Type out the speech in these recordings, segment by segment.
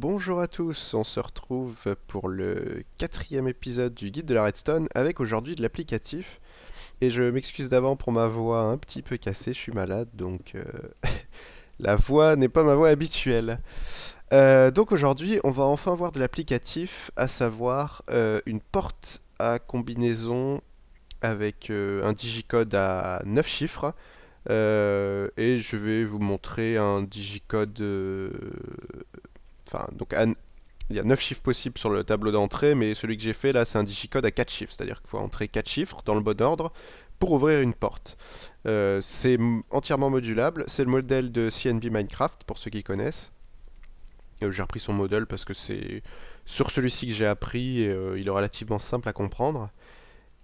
Bonjour à tous, on se retrouve pour le quatrième épisode du guide de la Redstone avec aujourd'hui de l'applicatif. Et je m'excuse d'avant pour ma voix un petit peu cassée, je suis malade donc la voix n'est pas ma voix habituelle. Donc aujourd'hui on va enfin voir de l'applicatif, à savoir une porte à combinaison avec un digicode à 9 chiffres. Et je vais vous montrer un digicode. Enfin, donc il y a 9 chiffres possibles sur le tableau d'entrée, mais celui que j'ai fait là, c'est un digicode à 4 chiffres. C'est-à-dire qu'il faut entrer 4 chiffres dans le bon ordre pour ouvrir une porte. C'est entièrement modulable. C'est le modèle de CNB Minecraft, pour ceux qui connaissent. J'ai repris son modèle parce que c'est sur celui-ci que j'ai appris et il est relativement simple à comprendre.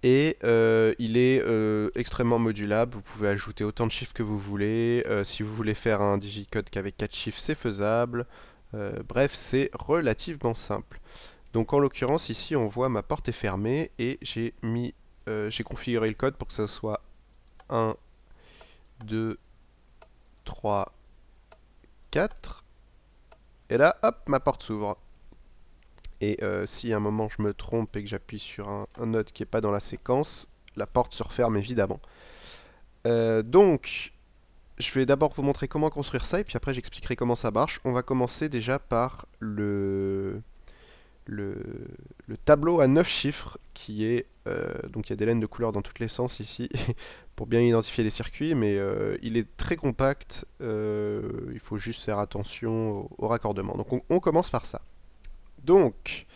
Et il est extrêmement modulable, vous pouvez ajouter autant de chiffres que vous voulez. Si vous voulez faire un digicode qu'avec 4 chiffres, c'est faisable. Bref, c'est relativement simple. Donc en l'occurrence, ici, on voit ma porte est fermée et j'ai configuré le code pour que ça soit 1, 2, 3, 4. Et là, hop, ma porte s'ouvre. Et si à un moment je me trompe et que j'appuie sur un note qui n'est pas dans la séquence, la porte se referme évidemment. Donc, je vais d'abord vous montrer comment construire ça et puis après j'expliquerai comment ça marche. On va commencer déjà par le, le tableau à 9 chiffres qui est... donc il y a des laines de couleur dans tous les sens ici pour bien identifier les circuits, mais il est très compact. Il faut juste faire attention au raccordement. Donc on commence par ça. Donc,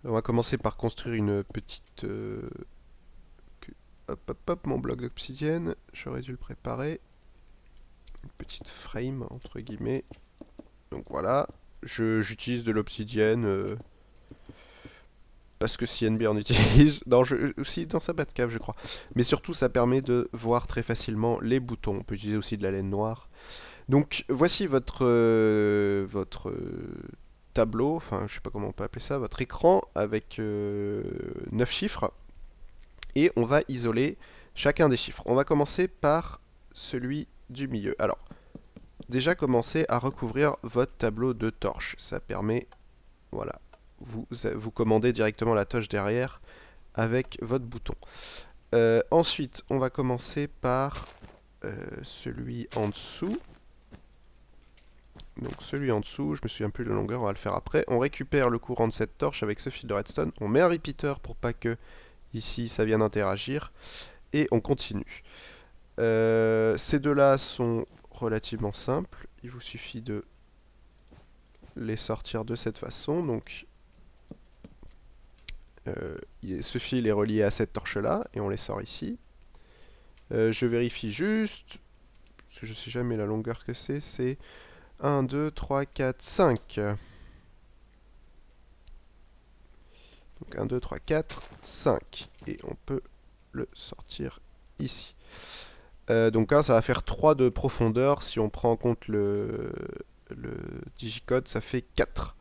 on va commencer par construire une petite... hop, hop, hop, mon bloc d'obsidienne. J'aurais dû le préparer. Une petite frame, entre guillemets. Donc voilà. J'utilise de l'obsidienne parce que CNB en utilise. Non, aussi dans sa Batcave, je crois. Mais surtout, ça permet de voir très facilement les boutons. On peut utiliser aussi de la laine noire. Donc, voici votre tableau, enfin je sais pas comment on peut appeler ça, votre écran avec 9 chiffres et on va isoler chacun des chiffres. On va commencer par celui du milieu. Alors, déjà commencez à recouvrir votre tableau de torche. Ça permet, voilà, vous commandez directement la touche derrière avec votre bouton. Ensuite, on va commencer par celui en dessous. Donc celui en dessous, je me souviens plus de la longueur, on va le faire après. On récupère le courant de cette torche avec ce fil de redstone. On met un repeater pour pas que ici ça vienne interagir. Et on continue. Ces deux-là sont relativement simples. Il vous suffit de les sortir de cette façon. Donc ce fil est relié à cette torche-là et on les sort ici. Je vérifie juste, parce que je sais jamais la longueur que c'est. C'est 1, 2, 3, 4, 5. Donc 1, 2, 3, 4, 5. Et on peut le sortir ici. Donc là, ça va faire 3 de profondeur. Si on prend en compte le digicode, ça fait 4.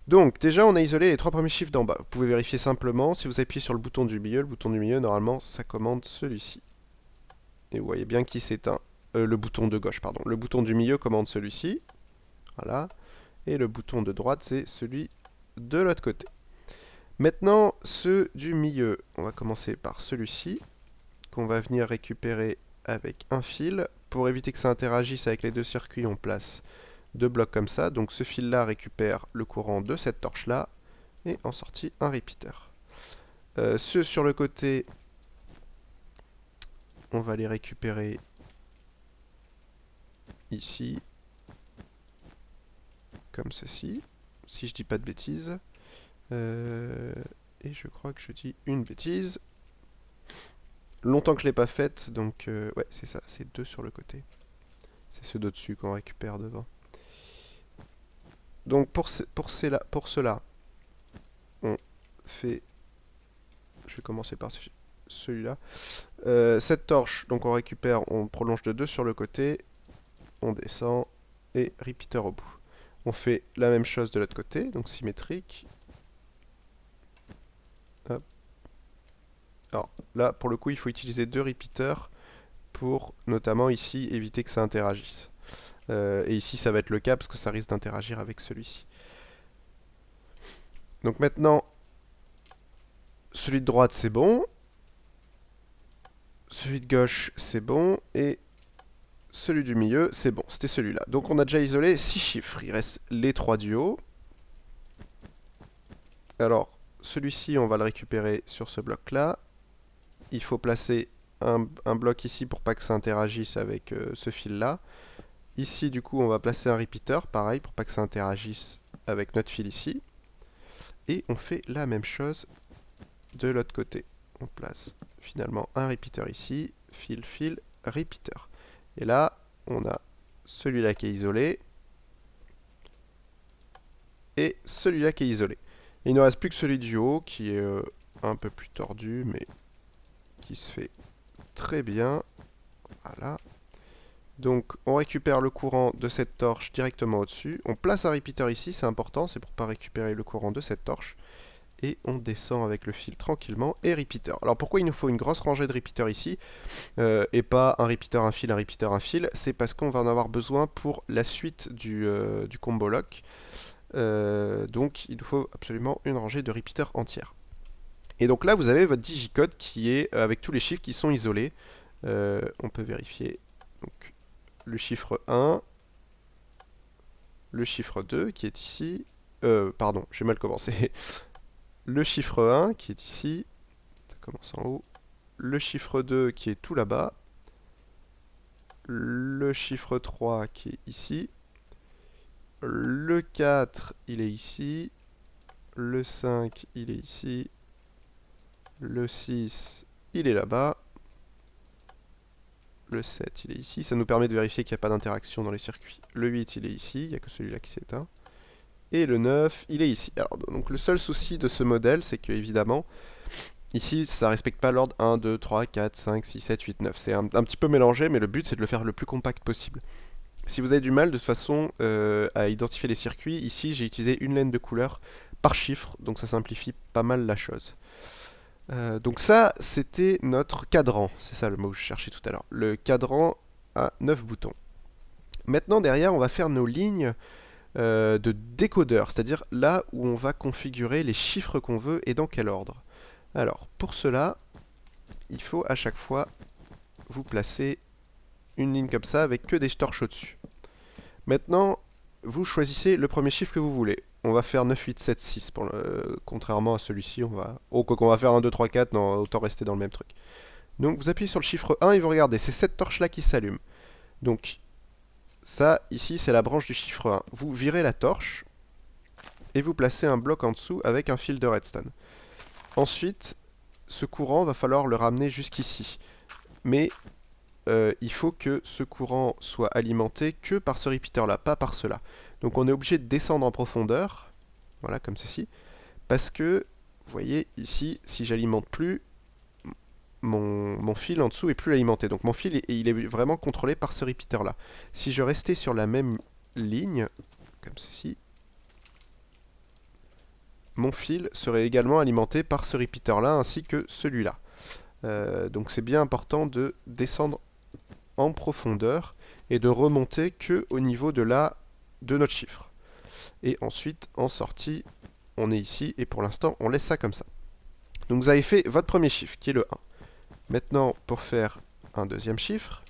Donc déjà, on a isolé les 3 premiers chiffres d'en bas. Vous pouvez vérifier simplement. Si vous appuyez sur le bouton du milieu, normalement, ça commande celui-ci. Et vous voyez bien qu'il s'éteint. Le bouton de gauche, pardon. Le bouton du milieu commande celui-ci. Voilà. Et le bouton de droite, c'est celui de l'autre côté. Maintenant, ceux du milieu. On va commencer par celui-ci, qu'on va venir récupérer avec un fil. Pour éviter que ça interagisse avec les deux circuits, on place deux blocs comme ça. Donc ce fil-là récupère le courant de cette torche-là, et en sortie un repeater. Ceux sur le côté, on va les récupérer ici, comme ceci, si je dis pas de bêtises. Et je crois que je dis une bêtise. Longtemps que je l'ai pas faite, donc ouais, c'est ça, c'est deux sur le côté. C'est ceux d'au-dessus qu'on récupère devant. Donc pour cela, on fait... Je vais commencer par celui-là. Cette torche, donc on récupère, on prolonge de 2 sur le côté, on descend, et repeater au bout. On fait la même chose de l'autre côté, donc symétrique. Hop. Alors là, pour le coup, il faut utiliser deux repeaters pour, notamment ici, éviter que ça interagisse. Et ici, ça va être le cas parce que ça risque d'interagir avec celui-ci. Donc maintenant, celui de droite c'est bon. Celui de gauche c'est bon. Et celui du milieu c'est bon. C'était celui-là. Donc on a déjà isolé 6 chiffres. Il reste les 3 du haut. Alors, celui-ci on va le récupérer sur ce bloc-là. Il faut placer un bloc ici pour pas que ça interagisse avec ce fil-là. Ici, du coup, on va placer un repeater, pareil, pour pas que ça interagisse avec notre fil ici. Et on fait la même chose de l'autre côté. On place finalement un repeater ici, fil, fil, repeater. Et là, on a celui-là qui est isolé et celui-là qui est isolé. Et il ne reste plus que celui du haut qui est un peu plus tordu, mais qui se fait très bien. Voilà. Donc on récupère le courant de cette torche directement au-dessus. On place un repeater ici, c'est important, c'est pour ne pas récupérer le courant de cette torche. Et on descend avec le fil tranquillement et repeater. Alors pourquoi il nous faut une grosse rangée de repeaters ici et pas un repeater, un fil? C'est parce qu'on va en avoir besoin pour la suite du combo lock. Donc il nous faut absolument une rangée de repeaters entière. Et donc là vous avez votre digicode qui est avec tous les chiffres qui sont isolés. On peut vérifier donc, le chiffre 1, le chiffre 2 qui est ici. Pardon, j'ai mal commencé. Le chiffre 1 qui est ici. Ça commence en haut. Le chiffre 2 qui est tout là-bas. Le chiffre 3 qui est ici. Le 4, il est ici. Le 5, il est ici. Le 6, il est là-bas. Le 7, il est ici. Ça nous permet de vérifier qu'il n'y a pas d'interaction dans les circuits. Le 8, il est ici. Il n'y a que celui-là qui s'éteint. Et le 9, il est ici. Alors, donc le seul souci de ce modèle, c'est que évidemment, ici, ça ne respecte pas l'ordre 1, 2, 3, 4, 5, 6, 7, 8, 9. C'est un petit peu mélangé, mais le but, c'est de le faire le plus compact possible. Si vous avez du mal, de toute façon, à identifier les circuits, ici, j'ai utilisé une laine de couleur par chiffre, donc ça simplifie pas mal la chose. Donc ça, c'était notre cadran. C'est ça le mot que je cherchais tout à l'heure. Le cadran à 9 boutons. Maintenant, derrière, on va faire nos lignes de décodeur, c'est-à-dire là où on va configurer les chiffres qu'on veut et dans quel ordre. Alors, pour cela, il faut à chaque fois vous placer une ligne comme ça avec que des torches au-dessus. Maintenant, vous choisissez le premier chiffre que vous voulez. On va faire 9, 8, 7, 6. Contrairement à celui-ci, on va... Oh, quoi qu'on va faire 1, 2, 3, 4, non, autant rester dans le même truc. Donc, vous appuyez sur le chiffre 1 et vous regardez, c'est cette torche-là qui s'allume. Donc, ça, ici, c'est la branche du chiffre 1. Vous virez la torche et vous placez un bloc en dessous avec un fil de redstone. Ensuite, ce courant, va falloir le ramener jusqu'ici. Mais il faut que ce courant soit alimenté que par ce repeater-là, pas par cela. Donc on est obligé de descendre en profondeur, voilà, comme ceci, parce que, vous voyez, ici, si j'alimente plus, mon fil en dessous est plus alimenté. Donc mon fil, il est vraiment contrôlé par ce repeater-là. Si je restais sur la même ligne, comme ceci, mon fil serait également alimenté par ce repeater-là, ainsi que celui-là. Donc c'est bien important de descendre en profondeur et de remonter que au niveau de notre chiffre. Et ensuite, en sortie, on est ici, et pour l'instant, on laisse ça comme ça. Donc vous avez fait votre premier chiffre, qui est le 1. Maintenant, pour faire un deuxième chiffre,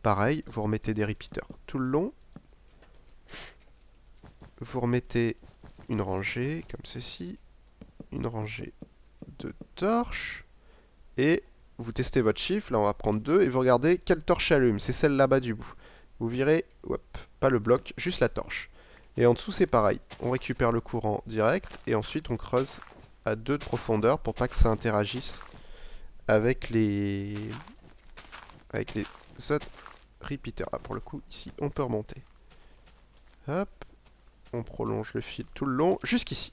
pareil, vous remettez des repeaters tout le long. Vous remettez une rangée, comme ceci, une rangée de torches, et vous testez votre chiffre, là on va prendre 2, et vous regardez quelle torche allume, c'est celle là-bas du bout. Vous virez, hop, pas le bloc, juste la torche. Et en dessous c'est pareil, on récupère le courant direct, et ensuite on creuse à 2 de profondeur pour pas que ça interagisse avec les autres repeaters. Là pour le coup, ici on peut remonter. Hop, on prolonge le fil tout le long, jusqu'ici.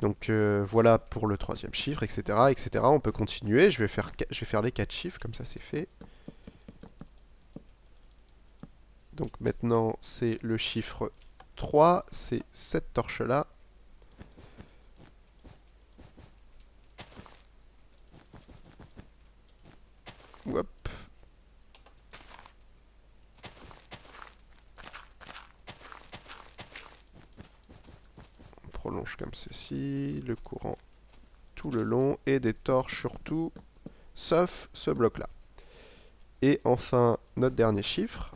Donc voilà pour le troisième chiffre, etc., etc. On peut continuer. Je vais faire les 4 chiffres, comme ça c'est fait. Donc maintenant c'est le chiffre 3, c'est cette torche-là. Hop. On prolonge comme ceci, le courant tout le long, et des torches sur tout, sauf ce bloc-là. Et enfin, notre dernier chiffre.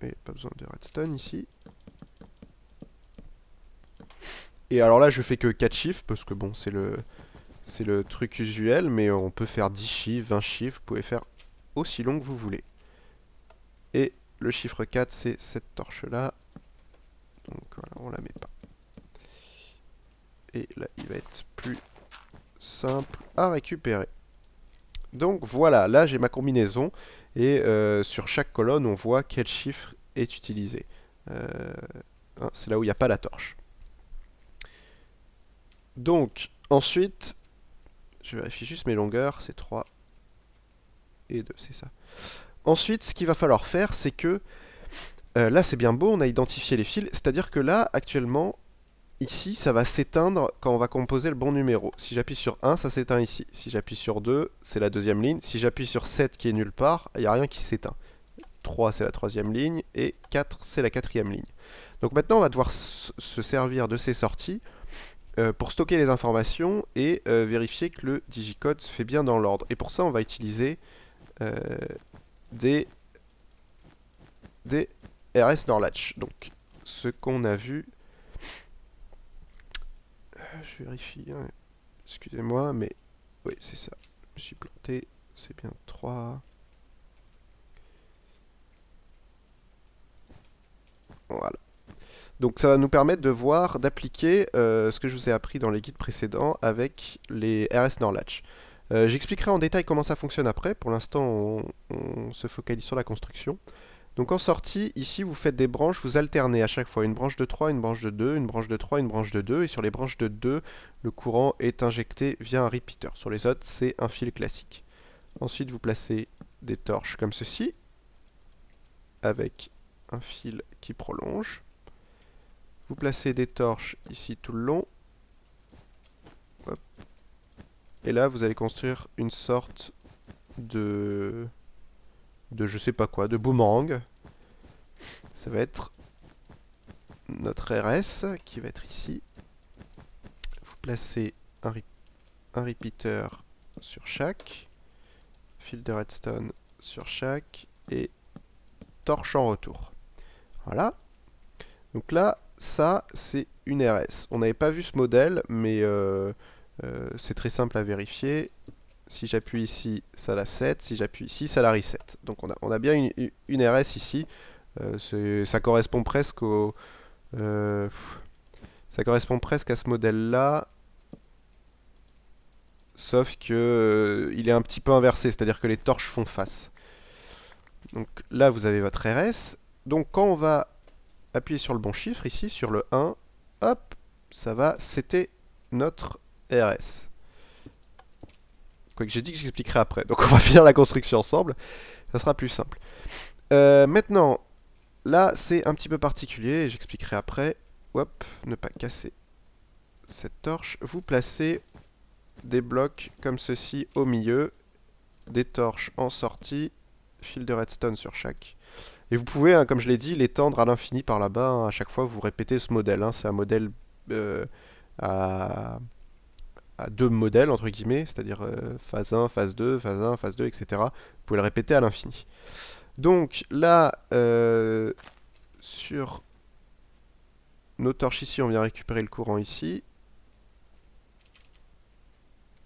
Et pas besoin de redstone ici. Et alors là, je fais que 4 chiffres, parce que bon, c'est le truc usuel, mais on peut faire 10 chiffres, 20 chiffres, vous pouvez faire aussi long que vous voulez. Et le chiffre 4, c'est cette torche-là. Donc voilà, on la met pas. Et là, il va être plus simple à récupérer. Donc voilà, là j'ai ma combinaison. Et sur chaque colonne, on voit quel chiffre est utilisé. Hein, c'est là où il n'y a pas la torche. Donc, ensuite, je vérifie juste mes longueurs, c'est 3 et 2, c'est ça. Ensuite, ce qu'il va falloir faire, c'est que, là c'est bien beau, on a identifié les fils, c'est-à-dire que là, actuellement, ici, ça va s'éteindre quand on va composer le bon numéro. Si j'appuie sur 1, ça s'éteint ici. Si j'appuie sur 2, c'est la deuxième ligne. Si j'appuie sur 7, qui est nulle part, il n'y a rien qui s'éteint. 3, c'est la troisième ligne, et 4, c'est la quatrième ligne. Donc maintenant, on va devoir se servir de ces sorties pour stocker les informations et vérifier que le digicode se fait bien dans l'ordre. Et pour ça, on va utiliser des RS Norlatch. Donc, ce qu'on a vu... je vérifie, hein. Excusez-moi, mais... oui, c'est ça. Je me suis planté. C'est bien 3... Voilà. Donc ça va nous permettre de voir, d'appliquer ce que je vous ai appris dans les guides précédents avec les RS Norlatch. J'expliquerai en détail comment ça fonctionne après. Pour l'instant, on se focalise sur la construction. Donc en sortie, ici, vous faites des branches, vous alternez à chaque fois une branche de 3, une branche de 2, une branche de 3, une branche de 2. Et sur les branches de 2, le courant est injecté via un repeater. Sur les autres, c'est un fil classique. Ensuite, vous placez des torches comme ceci, avec un fil qui prolonge. Vous placez des torches ici tout le long. Hop. Et là, vous allez construire une sorte de je sais pas quoi, de boomerang. Ça va être notre RS qui va être ici. Vous placez un repeater sur chaque, fil de redstone sur chaque, et torche en retour. Voilà. Donc là, ça, c'est une RS. On n'avait pas vu ce modèle, mais c'est très simple à vérifier. Si j'appuie ici, ça la set. Si j'appuie ici, ça la reset. Donc on a bien une RS ici. Ça correspond presque au... ça correspond presque à ce modèle-là. Sauf que il est un petit peu inversé, c'est-à-dire que les torches font face. Donc là, vous avez votre RS. Donc quand on va appuyer sur le bon chiffre, ici, sur le 1, hop, ça va setter notre RS. Quoique j'ai dit que j'expliquerai après. Donc on va finir la construction ensemble. Ça sera plus simple. Maintenant, là, c'est un petit peu particulier. Et j'expliquerai après. Hop, ne pas casser cette torche. Vous placez des blocs comme ceci au milieu. Des torches en sortie. Fil de redstone sur chaque. Et vous pouvez, hein, comme je l'ai dit, l'étendre à l'infini par là-bas. Hein. À chaque fois, vous répétez ce modèle. Hein. C'est un modèle à deux modèles, entre guillemets, c'est-à-dire phase 1, phase 2, phase 1, phase 2, etc. Vous pouvez le répéter à l'infini. Donc là, sur nos torches ici, on vient récupérer le courant ici.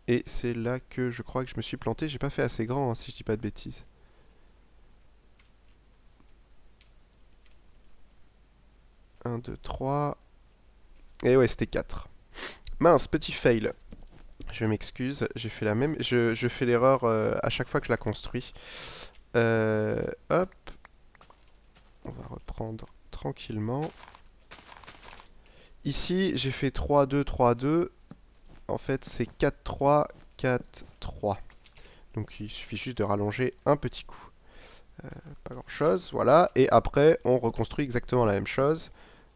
Et c'est là que je crois que je me suis planté. J'ai pas fait assez grand, hein, si je dis pas de bêtises. Un, 2, 3. Et ouais, c'était 4. Mince, petit fail. Je m'excuse, j'ai fait la même. Je fais l'erreur à chaque fois que je la construis. Hop. On va reprendre tranquillement. Ici, j'ai fait 3, 2, 3, 2. En fait, c'est 4, 3, 4, 3. Donc il suffit juste de rallonger un petit coup. Pas grand chose, voilà. Et après, on reconstruit exactement la même chose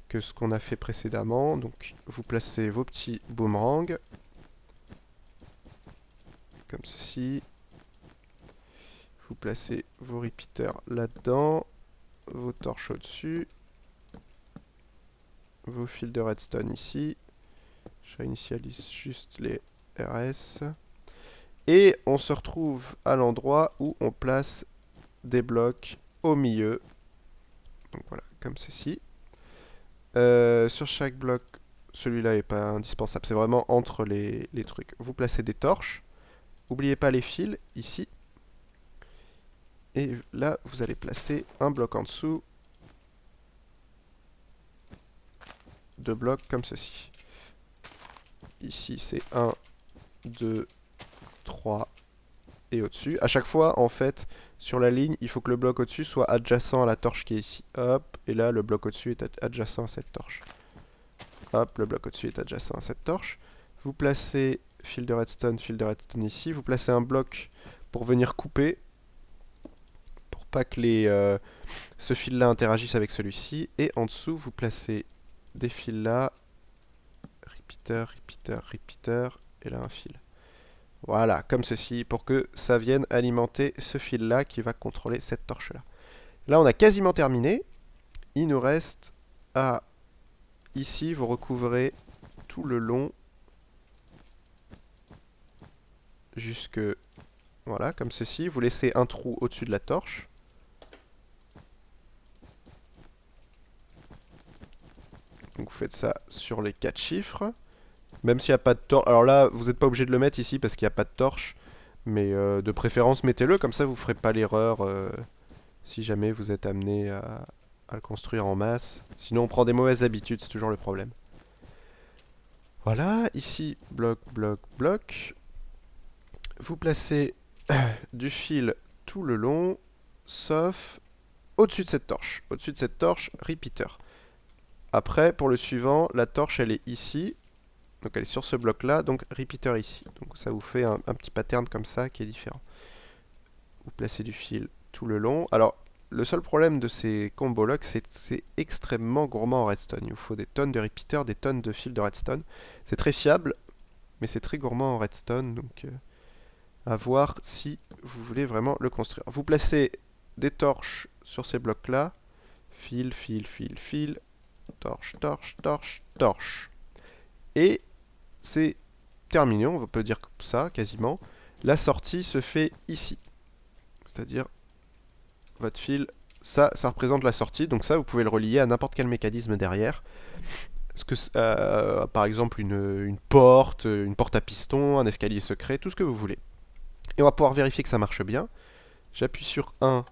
que ce qu'on a fait précédemment. Donc vous placez vos petits boomerangs. Comme ceci. Vous placez vos repeaters là-dedans. Vos torches au-dessus. vos fils de redstone ici. Je réinitialise juste les RS. Et on se retrouve à l'endroit où on place des blocs au milieu. Donc voilà, comme ceci. Sur chaque bloc, celui-là n'est pas indispensable, c'est vraiment entre les trucs. Vous placez des torches. N'oubliez pas les fils, ici. Et là, vous allez placer un bloc en dessous. Deux blocs comme ceci. Ici, c'est 1, 2, 3 et au-dessus. À chaque fois, en fait, sur la ligne, il faut que le bloc au-dessus soit adjacent à la torche qui est ici. Hop, et là, le bloc au-dessus est adjacent à cette torche. Hop, le bloc au-dessus est adjacent à cette torche. Vous placez fil de redstone ici. Vous placez un bloc pour venir couper, pour pas que ce fil-là interagisse avec celui-ci. Et en dessous, vous placez des fils là. Repeater, repeater, repeater. Et là, un fil. Voilà, comme ceci, pour que ça vienne alimenter ce fil-là qui va contrôler cette torche-là. Là, on a quasiment terminé. Il nous reste à... Ici, vous recouvrez tout le long jusque... Voilà, comme ceci. Vous laissez un trou au-dessus de la torche. Donc vous faites ça sur les 4 chiffres. Même s'il n'y a pas de torche. Alors là, vous n'êtes pas obligé de le mettre ici parce qu'il n'y a pas de torche. Mais de préférence, mettez-le. Comme ça, vous ne ferez pas l'erreur si jamais vous êtes amené à le construire en masse. Sinon, on prend des mauvaises habitudes. C'est toujours le problème. Voilà. Ici, bloc, bloc, bloc. Vous placez du fil tout le long, sauf au-dessus de cette torche. Au-dessus de cette torche, repeater. Après, pour le suivant, la torche, elle est ici. Donc elle est sur ce bloc-là, donc repeater ici. Donc ça vous fait un petit pattern comme ça qui est différent. Vous placez du fil tout le long. Alors, le seul problème de ces combos locks, c'est que c'est extrêmement gourmand en redstone. Il vous faut des tonnes de repeaters, des tonnes de fils de redstone. C'est très fiable, mais c'est très gourmand en redstone, donc à voir si vous voulez vraiment le construire. Vous placez des torches sur ces blocs-là. Fil, fil, fil, fil. Torche, torche, torche, torche. Et c'est terminé, on peut dire ça quasiment. La sortie se fait ici. C'est-à-dire, votre fil, ça représente la sortie. Donc ça, vous pouvez le relier à n'importe quel mécanisme derrière. Par exemple, une porte à piston, un escalier secret, tout ce que vous voulez. Et on va pouvoir vérifier que ça marche bien. J'appuie sur 1.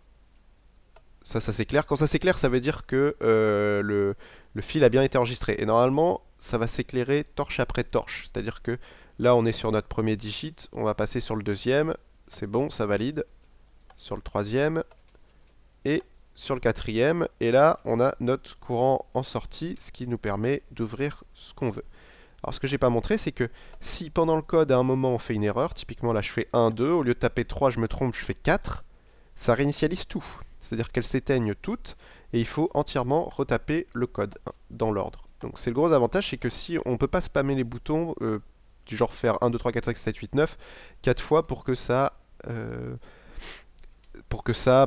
Ça s'éclaire. Quand ça s'éclaire, ça veut dire que le fil a bien été enregistré. Et normalement, ça va s'éclairer torche après torche. C'est-à-dire que là, on est sur notre premier digit. On va passer sur le deuxième. C'est bon, ça valide. Sur le troisième. Et sur le quatrième. Et là, on a notre courant en sortie, ce qui nous permet d'ouvrir ce qu'on veut. Alors, ce que j'ai pas montré, c'est que si pendant le code, à un moment, on fait une erreur, typiquement là, je fais 1, 2, au lieu de taper 3, je me trompe, je fais 4, ça réinitialise tout. C'est-à-dire qu'elles s'éteignent toutes, et il faut entièrement retaper le code dans l'ordre. Donc c'est le gros avantage, c'est que si on ne peut pas spammer les boutons, du genre faire 1, 2, 3, 4, 5, 7, 8, 9, 4 fois pour que ça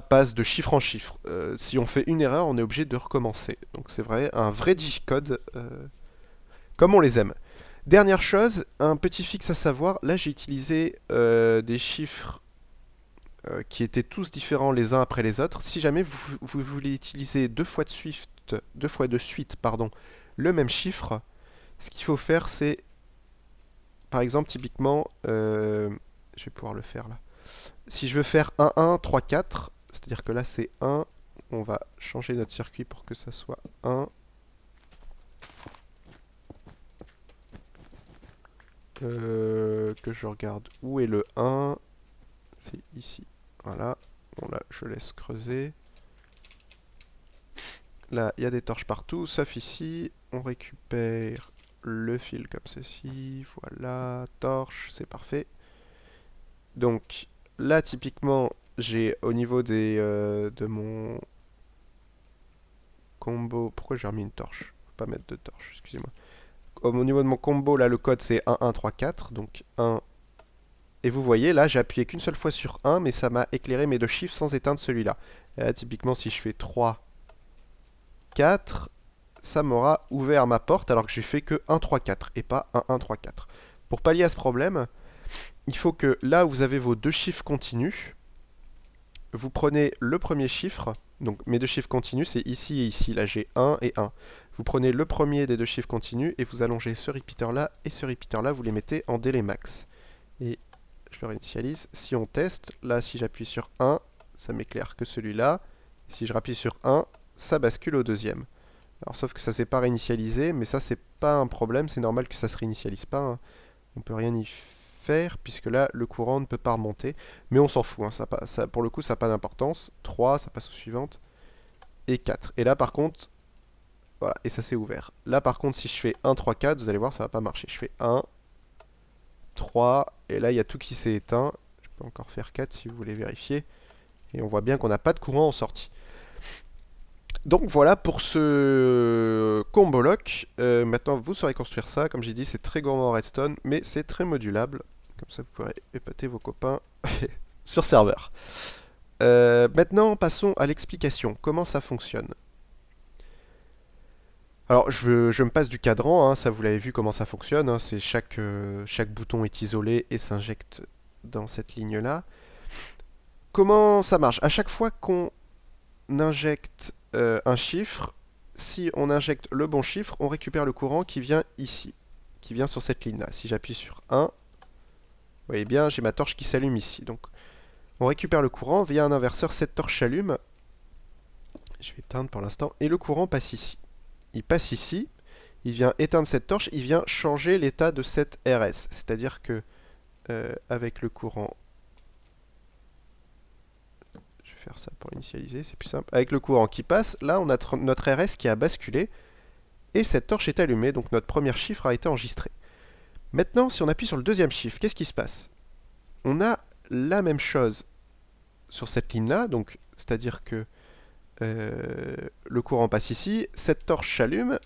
passe de chiffre en chiffre. Si on fait une erreur, on est obligé de recommencer. Donc c'est vrai, un vrai digicode, comme on les aime. Dernière chose, un petit fixe à savoir, là j'ai utilisé des chiffres qui étaient tous différents les uns après les autres. Si jamais vous voulez utiliser deux fois de suite, le même chiffre, ce qu'il faut faire c'est, par exemple typiquement, je vais pouvoir le faire là. Si je veux faire 1, 1, 3, 4, c'est-à-dire que là c'est 1, on va changer notre circuit pour que ça soit 1. Que je regarde où est le 1. C'est ici. Voilà. Bon là, je laisse creuser. Là, il y a des torches partout, sauf ici. On récupère le fil comme ceci. Voilà, torche, c'est parfait. Donc, là, typiquement, j'ai au niveau de mon combo... Pourquoi j'ai remis une torche? Faut pas mettre de torche, excusez-moi. Au niveau de mon combo, là, le code, c'est 1, 1, 3, 4. Donc, 1... Et vous voyez, là, j'ai appuyé qu'une seule fois sur 1, mais ça m'a éclairé mes deux chiffres sans éteindre celui-là. Là, typiquement, si je fais 3, 4, ça m'aura ouvert ma porte alors que j'ai fait que 1, 3, 4 et pas 1, 1, 3, 4. Pour pallier à ce problème, il faut que là où vous avez vos deux chiffres continus, vous prenez le premier chiffre, donc mes deux chiffres continus, c'est ici et ici, là j'ai 1 et 1. Vous prenez le premier des deux chiffres continus et vous allongez ce repeater-là et ce repeater-là, vous les mettez en délai max. Et je le réinitialise. Si on teste, là si j'appuie sur 1, ça m'éclaire que celui-là. Si je rappuie sur 1, ça bascule au deuxième. Alors sauf que ça s'est pas réinitialisé, mais ça c'est pas un problème, c'est normal que ça se réinitialise pas. Hein. On peut rien y faire, puisque là le courant ne peut pas remonter. Mais on s'en fout, hein. Ça, pour le coup ça n'a pas d'importance. 3, ça passe aux suivantes. Et 4. Et là par contre, voilà, et ça s'est ouvert. Là par contre si je fais 1, 3, 4, vous allez voir ça va pas marcher. Je fais 1, 3, et là il y a tout qui s'est éteint. Je peux encore faire 4 si vous voulez vérifier. Et on voit bien qu'on n'a pas de courant en sortie. Donc voilà pour ce combo lock. Maintenant vous saurez construire ça. Comme j'ai dit, c'est très gourmand en redstone, mais c'est très modulable. Comme ça vous pourrez épater vos copains sur serveur. Maintenant passons à l'explication. Comment ça fonctionne? Alors je me passe du cadran, hein, ça vous l'avez vu comment ça fonctionne. Hein, c'est chaque bouton est isolé et s'injecte dans cette ligne là. Comment ça marche? À chaque fois qu'on injecte un chiffre, si on injecte le bon chiffre, on récupère le courant qui vient ici, qui vient sur cette ligne-là. Si j'appuie sur 1, vous voyez bien, j'ai ma torche qui s'allume ici. Donc, on récupère le courant via un inverseur, cette torche s'allume. Je vais éteindre pour l'instant, et le courant passe ici. Il passe ici, il vient éteindre cette torche, il vient changer l'état de cette RS. C'est-à-dire que, avec le courant... faire ça pour initialiser, c'est plus simple. Avec le courant qui passe, là on a notre RS qui a basculé et cette torche est allumée, donc notre premier chiffre a été enregistré. Maintenant, si on appuie sur le deuxième chiffre, qu'est-ce qui se passe? On a la même chose sur cette ligne-là, donc c'est-à-dire que le courant passe ici, cette torche s'allume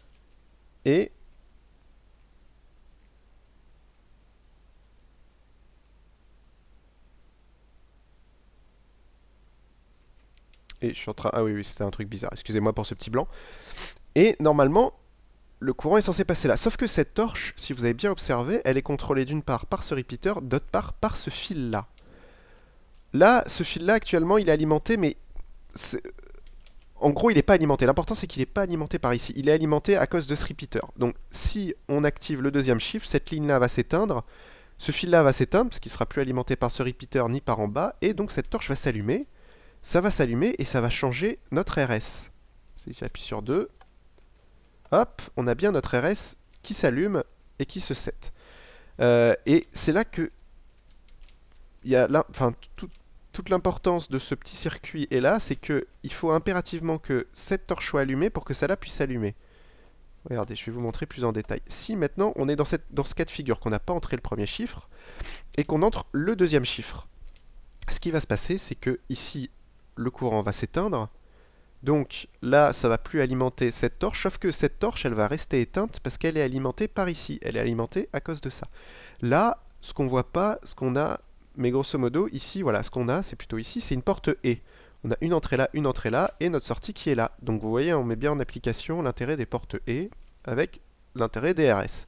et je suis en train... Ah oui, oui, c'était un truc bizarre. Excusez-moi pour ce petit blanc. Et normalement, le courant est censé passer là. Sauf que cette torche, si vous avez bien observé, elle est contrôlée d'une part par ce repeater, d'autre part par ce fil-là. Là, ce fil-là, actuellement, il est alimenté, mais... En gros, il n'est pas alimenté. L'important, c'est qu'il n'est pas alimenté par ici. Il est alimenté à cause de ce repeater. Donc, si on active le deuxième chiffre, cette ligne-là va s'éteindre. Ce fil-là va s'éteindre, parce qu'il ne sera plus alimenté par ce repeater ni par en bas. Et donc, cette torche va s'allumer. Ça va s'allumer et ça va changer notre RS. Si j'appuie sur 2, hop, on a bien notre RS qui s'allume et qui se set. Et c'est là que il y a toute l'importance de ce petit circuit est là, c'est qu'il faut impérativement que cette torche soit allumée pour que celle-là puisse s'allumer. Regardez, je vais vous montrer plus en détail. Si maintenant on est dans ce cas de figure qu'on n'a pas entré le premier chiffre et qu'on entre le deuxième chiffre, ce qui va se passer, c'est que ici le courant va s'éteindre. Donc là, ça va plus alimenter cette torche, sauf que cette torche, elle va rester éteinte parce qu'elle est alimentée par ici. Elle est alimentée à cause de ça. Là, ce qu'on voit pas, ce qu'on a, mais grosso modo, ici, voilà, ce qu'on a, c'est plutôt ici, c'est une porte E. On a une entrée là, et notre sortie qui est là. Donc vous voyez, on met bien en application l'intérêt des portes E avec l'intérêt des RS.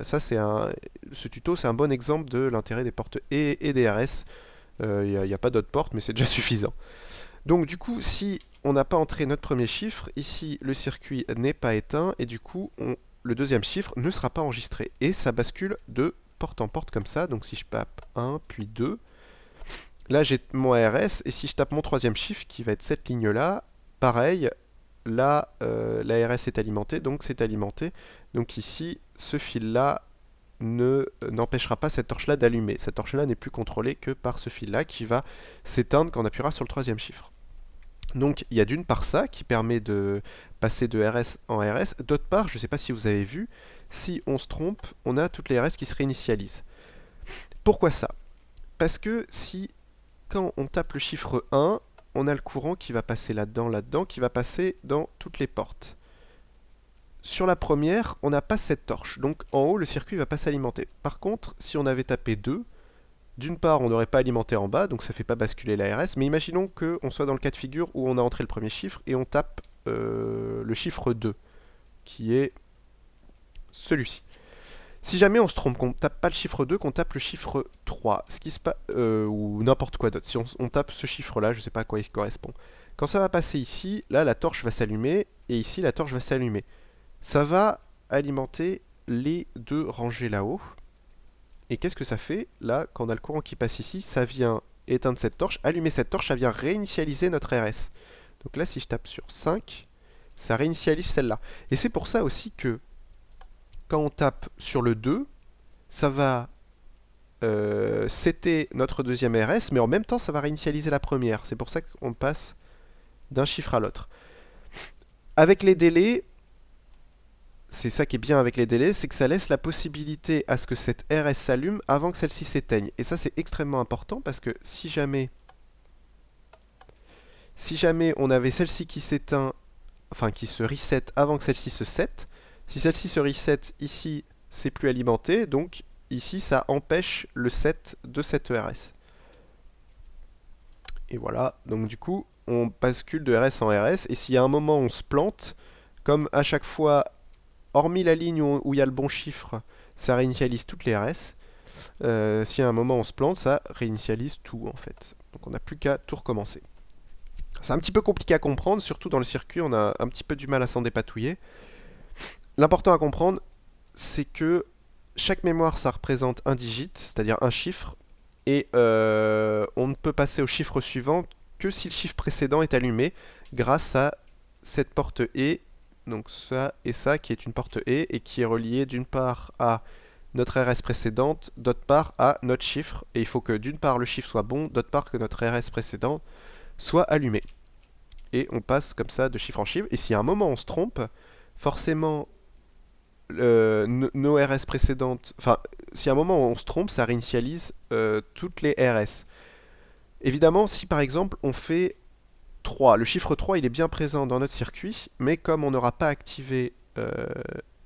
Ce tuto, c'est un bon exemple de l'intérêt des portes E et des RS. Il n'y a pas d'autres portes, mais c'est déjà suffisant. Donc du coup, si on n'a pas entré notre premier chiffre, ici le circuit n'est pas éteint, et du coup, le deuxième chiffre ne sera pas enregistré. Et ça bascule de porte en porte comme ça. Donc si je tape 1, puis 2, là j'ai mon RS, et si je tape mon troisième chiffre, qui va être cette ligne-là, pareil, là la RS est alimentée, donc c'est alimenté. Donc ici, ce fil-là n'empêchera pas cette torche-là d'allumer. Cette torche-là n'est plus contrôlée que par ce fil-là qui va s'éteindre quand on appuiera sur le troisième chiffre. Donc il y a d'une part ça qui permet de passer de RS en RS, d'autre part, je ne sais pas si vous avez vu, si on se trompe, on a toutes les RS qui se réinitialisent. Pourquoi ça? Parce que si, quand on tape le chiffre 1, on a le courant qui va passer là-dedans, qui va passer dans toutes les portes. Sur la première, on n'a pas cette torche, donc en haut, le circuit ne va pas s'alimenter. Par contre, si on avait tapé 2, d'une part, on n'aurait pas alimenté en bas, donc ça ne fait pas basculer la RS, mais imaginons qu'on soit dans le cas de figure où on a entré le premier chiffre et on tape le chiffre 2. qui est celui-ci. Si jamais on se trompe, qu'on tape pas le chiffre 2, qu'on tape le chiffre 3, ce qui se passe, ou n'importe quoi d'autre, si on tape ce chiffre-là, je sais pas à quoi il correspond. Quand ça va passer ici, là la torche va s'allumer, et ici la torche va s'allumer. Ça va alimenter les deux rangées là-haut. Et qu'est-ce que ça fait? Là, quand on a le courant qui passe ici, ça vient éteindre cette torche, allumer cette torche, ça vient réinitialiser notre RS. Donc là, si je tape sur 5, ça réinitialise celle-là. Et c'est pour ça aussi que quand on tape sur le 2, ça va setter notre deuxième RS, mais en même temps, ça va réinitialiser la première. C'est pour ça qu'on passe d'un chiffre à l'autre. Avec les délais, c'est ça qui est bien avec les délais, c'est que ça laisse la possibilité à ce que cette RS s'allume avant que celle-ci s'éteigne. Et ça, c'est extrêmement important parce que si jamais on avait celle-ci qui s'éteint, enfin qui se reset avant que celle-ci se set, si celle-ci se reset ici, c'est plus alimenté, donc ici ça empêche le set de cette ERS. Et voilà, donc du coup on bascule de RS en RS, et s'il y a un moment où on se plante, comme à chaque fois, hormis la ligne où il y a le bon chiffre, ça réinitialise toutes les RS, s'il y a un moment où on se plante, ça réinitialise tout en fait. Donc on n'a plus qu'à tout recommencer. C'est un petit peu compliqué à comprendre, surtout dans le circuit, on a un petit peu du mal à s'en dépatouiller. L'important à comprendre, c'est que chaque mémoire, ça représente un digit, c'est-à-dire un chiffre, et on ne peut passer au chiffre suivant que si le chiffre précédent est allumé, grâce à cette porte E, donc ça et ça, qui est une porte E, et qui est reliée d'une part à notre RS précédente, d'autre part à notre chiffre, et il faut que d'une part le chiffre soit bon, d'autre part que notre RS précédent soit allumé. Et on passe comme ça de chiffre en chiffre, et si à un moment on se trompe, forcément nos RS précédentes, enfin, si à un moment on se trompe, ça réinitialise toutes les RS. Évidemment, si par exemple on fait 3, le chiffre 3 il est bien présent dans notre circuit, mais comme on n'aura pas activé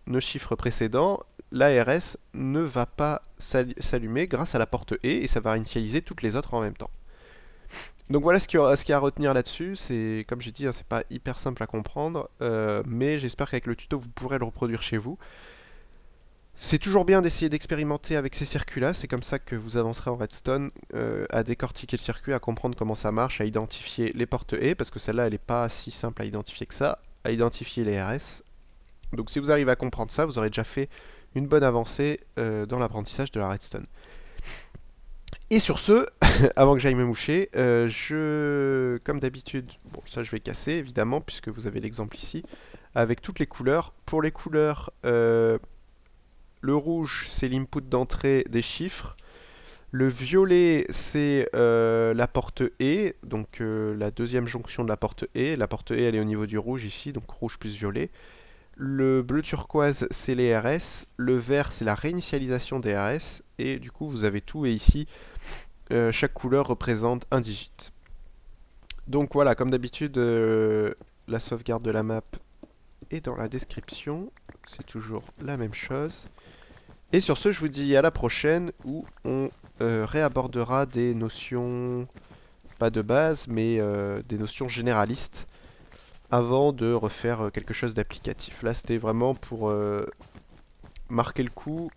nos chiffres précédents, la RS ne va pas s'allumer grâce à la porte E, et ça va réinitialiser toutes les autres en même temps. Donc voilà ce qu'il y a à retenir là-dessus. C'est, comme j'ai dit, hein, c'est pas hyper simple à comprendre, mais j'espère qu'avec le tuto vous pourrez le reproduire chez vous. C'est toujours bien d'essayer d'expérimenter avec ces circuits-là, c'est comme ça que vous avancerez en Redstone, à décortiquer le circuit, à comprendre comment ça marche, à identifier les portes E, parce que celle-là elle n'est pas si simple à identifier que ça, à identifier les RS. Donc si vous arrivez à comprendre ça, vous aurez déjà fait une bonne avancée dans l'apprentissage de la Redstone. Et sur ce, avant que j'aille me moucher, comme d'habitude, bon ça je vais casser évidemment, puisque vous avez l'exemple ici, avec toutes les couleurs. Pour les couleurs, le rouge c'est l'input d'entrée des chiffres, le violet c'est la porte E, donc la deuxième jonction de la porte E. La porte E elle est au niveau du rouge ici, donc rouge plus violet. Le bleu turquoise c'est les RS, le vert c'est la réinitialisation des RS, et du coup vous avez tout, et ici chaque couleur représente un digit. Donc voilà, comme d'habitude, la sauvegarde de la map est dans la description, c'est toujours la même chose. Et sur ce, je vous dis à la prochaine, où on réabordera des notions, pas de base, mais des notions généralistes, avant de refaire quelque chose d'applicatif. Là, c'était vraiment pour marquer le coup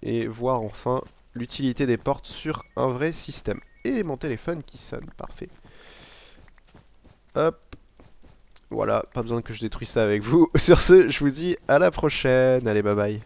et voir enfin l'utilité des portes sur un vrai système. Et mon téléphone qui sonne, parfait. Hop. Voilà, pas besoin que je détruise ça avec vous. Sur ce, je vous dis à la prochaine. Allez, bye bye.